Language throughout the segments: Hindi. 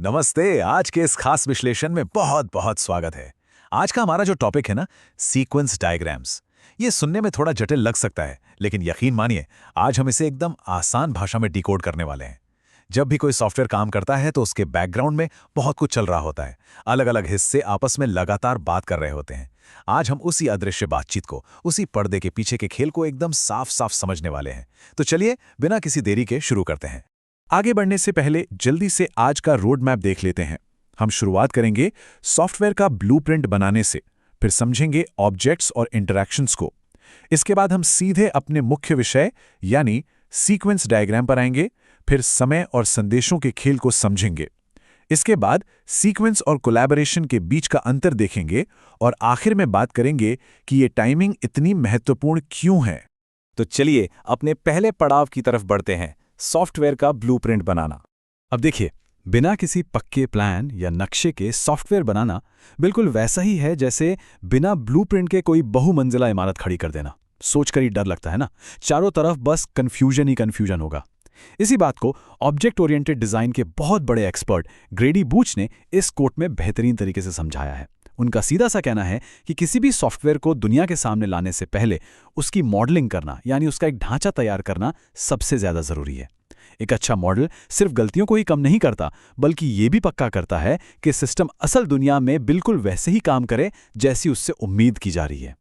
नमस्ते। आज के इस खास विश्लेषण में बहुत बहुत स्वागत है। आज का हमारा जो टॉपिक है ना, सीक्वेंस डायग्राम्स। ये सुनने में थोड़ा जटिल लग सकता है, लेकिन यकीन मानिए आज हम इसे एकदम आसान भाषा में डिकोड करने वाले हैं। जब भी कोई सॉफ्टवेयर काम करता है तो उसके बैकग्राउंड में बहुत कुछ चल रहा होता है। अलग अलग हिस्से आपस में लगातार बात कर रहे होते हैं। आज हम उसी अदृश्य बातचीत को, उसी पर्दे के पीछे के खेल को एकदम साफ साफ समझने वाले हैं। तो चलिए बिना किसी देरी के शुरू करते हैं। आगे बढ़ने से पहले जल्दी से आज का रोड मैप देख लेते हैं। हम शुरुआत करेंगे सॉफ्टवेयर का ब्लूप्रिंट बनाने से, फिर समझेंगे ऑब्जेक्ट्स और इंटरैक्शंस को। इसके बाद हम सीधे अपने मुख्य विषय यानी सीक्वेंस डायग्राम पर आएंगे, फिर समय और संदेशों के खेल को समझेंगे। इसके बाद सीक्वेंस और कोलैबोरेशन के बीच का अंतर देखेंगे और आखिर में बात करेंगे कि ये टाइमिंग इतनी महत्वपूर्ण क्यों है। तो चलिए अपने पहले पड़ाव की तरफ बढ़ते हैं, सॉफ्टवेयर का ब्लूप्रिंट बनाना। अब देखिए, बिना किसी पक्के प्लान या नक्शे के सॉफ्टवेयर बनाना बिल्कुल वैसा ही है जैसे बिना ब्लूप्रिंट के कोई बहुमंजिला इमारत खड़ी कर देना। सोचकर ही डर लगता है ना, चारों तरफ बस कंफ्यूजन ही कंफ्यूजन होगा। इसी बात को ऑब्जेक्ट ओरिएंटेड डिजाइन के बहुत बड़े एक्सपर्ट ग्रेडी बूच ने इस कोट में बेहतरीन तरीके से समझाया है। उनका सीधा सा कहना है कि किसी भी सॉफ्टवेयर को दुनिया के सामने लाने से पहले उसकी मॉडलिंग करना यानी उसका एक ढांचा तैयार करना सबसे ज्यादा जरूरी है। एक अच्छा मॉडल सिर्फ गलतियों को ही कम नहीं करता, बल्कि ये भी पक्का करता है कि सिस्टम असल दुनिया में बिल्कुल वैसे ही काम करे जैसी उससे उम्मीद की जा रही है।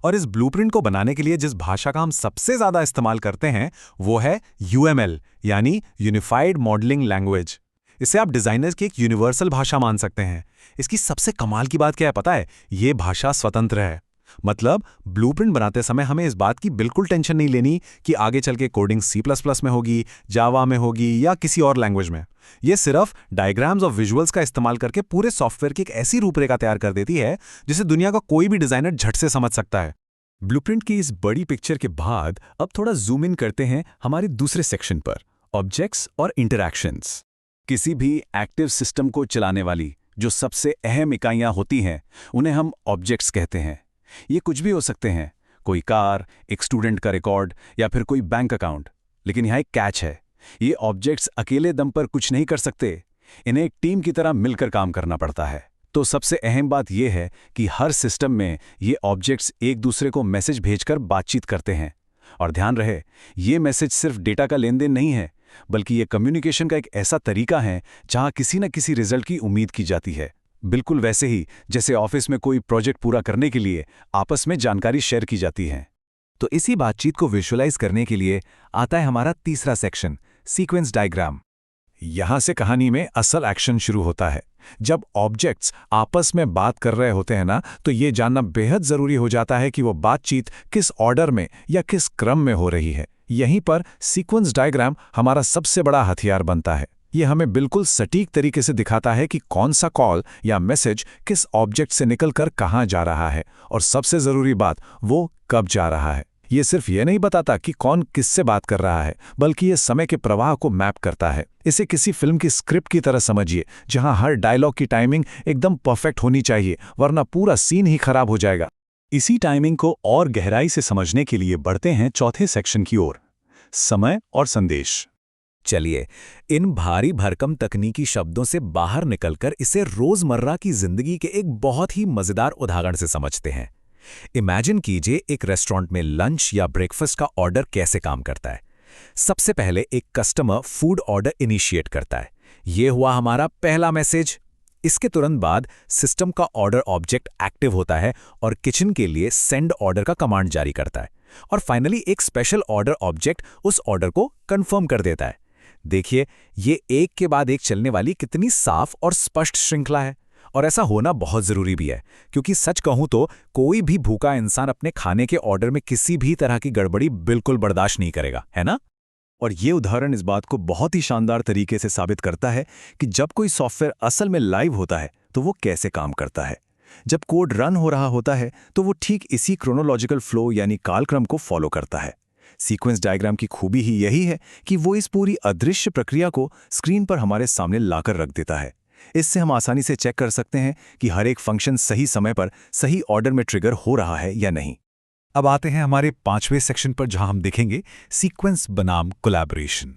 और इस ब्लूप्रिंट को बनाने के लिए जिस भाषा का हम सबसे ज्यादा इस्तेमाल करते हैं वो है यूएमएल यानी यूनिफाइड मॉडलिंग लैंग्वेज। इसे आप डिजाइनर्स की एक यूनिवर्सल भाषा मान सकते हैं। इसकी सबसे कमाल की बात क्या है पता है? ये भाषा स्वतंत्र है। मतलब ब्लूप्रिंट बनाते समय हमें इस बात की बिल्कुल टेंशन नहीं लेनी कि आगे चल के कोडिंग C++ में होगी, जावा में होगी या किसी और लैंग्वेज में। ये सिर्फ डायग्राम्स और विजुअल्स का इस्तेमाल करके पूरे सॉफ्टवेयर की एक ऐसी रूपरेखा तैयार कर देती है जिसे दुनिया का कोई भी डिजाइनर झट से समझ सकता है। ब्लूप्रिंट की इस बड़ी पिक्चर के बाद अब थोड़ा जूम इन करते हैं हमारे दूसरे सेक्शन पर, ऑब्जेक्ट्स और इंटरैक्शंस। किसी भी एक्टिव सिस्टम को चलाने वाली जो सबसे अहम इकाइयां होती हैं उन्हें हम ऑब्जेक्ट्स कहते हैं। ये कुछ भी हो सकते हैं, कोई कार, एक स्टूडेंट का रिकॉर्ड या फिर कोई बैंक अकाउंट। लेकिन यहाँ एक कैच है, ये ऑब्जेक्ट्स अकेले दम पर कुछ नहीं कर सकते, इन्हें एक टीम की तरह मिलकर काम करना पड़ता है। तो सबसे अहम बात यह है कि हर सिस्टम में ये ऑब्जेक्ट्स एक दूसरे को मैसेज भेजकर बातचीत करते हैं। और ध्यान रहे, ये मैसेज सिर्फ डेटा का लेन देन नहीं है, बल्कि ये कम्युनिकेशन का एक ऐसा तरीका है जहां किसी न किसी रिजल्ट की उम्मीद की जाती है। बिल्कुल वैसे ही जैसे ऑफिस में कोई प्रोजेक्ट पूरा करने के लिए आपस में जानकारी शेयर की जाती है। तो इसी बातचीत को विजुअलाइज करने के लिए आता है हमारा तीसरा सेक्शन, सीक्वेंस डायग्राम। यहां से कहानी में असल एक्शन शुरू होता है। जब ऑब्जेक्ट्स आपस में बात कर रहे होते हैं ना, तो ये जानना बेहद जरूरी हो जाता है कि वो बातचीत किस ऑर्डर में या किस क्रम में हो रही है। यहीं पर सीक्वेंस डायग्राम हमारा सबसे बड़ा हथियार बनता है। ये हमें बिल्कुल सटीक तरीके से दिखाता है कि कौन सा कॉल या मैसेज किस ऑब्जेक्ट से निकलकर कहां जा रहा है, और सबसे जरूरी बात, वो कब जा रहा है। ये सिर्फ ये नहीं बताता कि कौन किससे बात कर रहा है, बल्कि ये समय के प्रवाह को मैप करता है। इसे किसी फिल्म की स्क्रिप्ट की तरह समझिए, जहां हर डायलॉग की टाइमिंग एकदम परफेक्ट होनी चाहिए, वरना पूरा सीन ही खराब हो जाएगा। इसी टाइमिंग को और गहराई से समझने के लिए बढ़ते हैं चौथे सेक्शन की ओर, समय और संदेश। चलिए इन भारी भरकम तकनीकी शब्दों से बाहर निकलकर इसे रोजमर्रा की जिंदगी के एक बहुत ही मजेदार उदाहरण से समझते हैं। इमेजिन कीजिए एक रेस्टोरेंट में लंच या ब्रेकफास्ट का ऑर्डर कैसे काम करता है। सबसे पहले एक कस्टमर फूड ऑर्डर इनिशिएट करता है। यह हुआ हमारा पहला मैसेज। इसके तुरंत बाद सिस्टम का ऑर्डर ऑब्जेक्ट एक्टिव होता है और किचन के लिए सेंड ऑर्डर का कमांड जारी करता है। और फाइनली एक स्पेशल ऑर्डर ऑब्जेक्ट उस ऑर्डर को कंफर्म कर देता है। देखिए, ये एक के बाद एक चलने वाली कितनी साफ और स्पष्ट श्रृंखला है। और ऐसा होना बहुत जरूरी भी है, क्योंकि सच कहूं तो कोई भी भूखा इंसान अपने खाने के ऑर्डर में किसी भी तरह की गड़बड़ी बिल्कुल बर्दाश्त नहीं करेगा, है ना? और ये उदाहरण इस बात को बहुत ही शानदार तरीके से साबित करता है कि जब कोई सॉफ्टवेयर असल में लाइव होता है तो वो कैसे काम करता है। जब कोड रन हो रहा होता है तो वो ठीक इसी क्रोनोलॉजिकल फ्लो यानी कालक्रम को फॉलो करता है। सीक्वेंस डायग्राम की खूबी ही यही है कि वो इस पूरी अदृश्य प्रक्रिया को स्क्रीन पर हमारे सामने लाकर रख देता है। इससे हम आसानी से चेक कर सकते हैं कि हर एक फंक्शन सही समय पर सही ऑर्डर में ट्रिगर हो रहा है या नहीं। अब आते हैं हमारे पांचवें सेक्शन पर, जहां हम देखेंगे सीक्वेंस बनाम कोलैबोरेशन।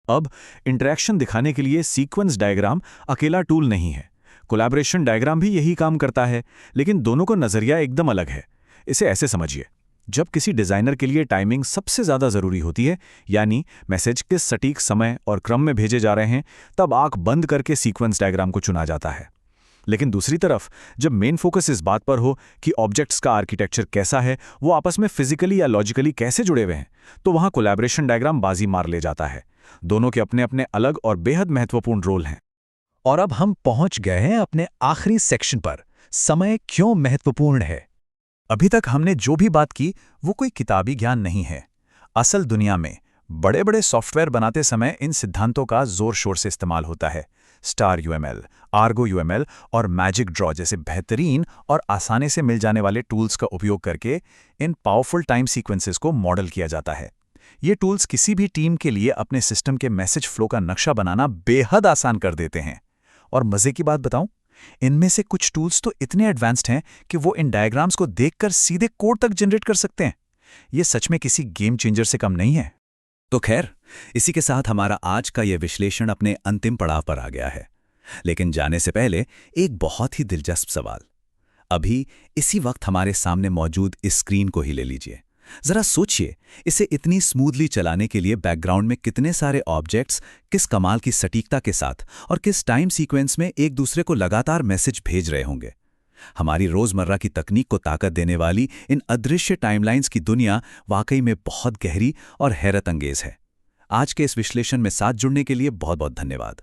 अब इंटरैक्शन दिखाने के लिए सीक्वेंस डायग्राम अकेला टूल नहीं है। कोलैबोरेशन डायग्राम भी यही काम करता है, लेकिन दोनों का नज़रिया एकदम अलग है। इसे ऐसे समझिए, जब किसी डिज़ाइनर के लिए टाइमिंग सबसे ज़्यादा ज़रूरी होती है, यानी मैसेज किस सटीक समय और क्रम में भेजे जा रहे हैं, तब आंख बंद करके सीक्वेंस डायग्राम को चुना जाता है। लेकिन दूसरी तरफ जब मेन फोकस इस बात पर हो कि ऑब्जेक्ट्स का आर्किटेक्चर कैसा है, वो आपस में फिजिकली या लॉजिकली कैसे जुड़े हुए हैं, तो वहाँ कोलैबोरेशन डायग्राम बाजी मार ले जाता है। दोनों के अपने अपने अलग और बेहद महत्वपूर्ण रोल हैं। और अब हम पहुंच गए हैं अपने आखिरी सेक्शन पर, समय क्यों महत्वपूर्ण है। अभी तक हमने जो भी बात की वो कोई किताबी ज्ञान नहीं है। असल दुनिया में बड़े बड़े सॉफ्टवेयर बनाते समय इन सिद्धांतों का जोर शोर से इस्तेमाल होता है। स्टार यूएमएल, आर्गो यूएमएल और मैजिक ड्रॉ जैसे बेहतरीन और आसानी से मिल जाने वाले टूल्स का उपयोग करके इन पावरफुल टाइम सीक्वेंसेस को मॉडल किया जाता है। ये टूल्स किसी भी टीम के लिए अपने सिस्टम के मैसेज फ्लो का नक्शा बनाना बेहद आसान कर देते हैं। और मजे की बात बताऊं, इनमें से कुछ टूल्स तो इतने एडवांस्ड हैं कि वो इन डायग्राम्स को देखकर सीधे कोड तक जनरेट कर सकते हैं। ये सच में किसी गेम चेंजर से कम नहीं है। तो खैर, इसी के साथ हमारा आज का यह विश्लेषण अपने अंतिम पड़ाव पर आ गया है। लेकिन जाने से पहले एक बहुत ही दिलचस्प सवाल। अभी इसी वक्त हमारे सामने मौजूद इस स्क्रीन को ही ले लीजिए। जरा सोचिए, इसे इतनी स्मूथली चलाने के लिए बैकग्राउंड में कितने सारे ऑब्जेक्ट्स किस कमाल की सटीकता के साथ और किस टाइम सीक्वेंस में एक दूसरे को लगातार मैसेज भेज रहे होंगे। हमारी रोजमर्रा की तकनीक को ताकत देने वाली इन अदृश्य टाइमलाइंस की दुनिया वाकई में बहुत गहरी और हैरत अंगेज है। आज के इस विश्लेषण में साथ जुड़ने के लिए बहुत बहुत धन्यवाद।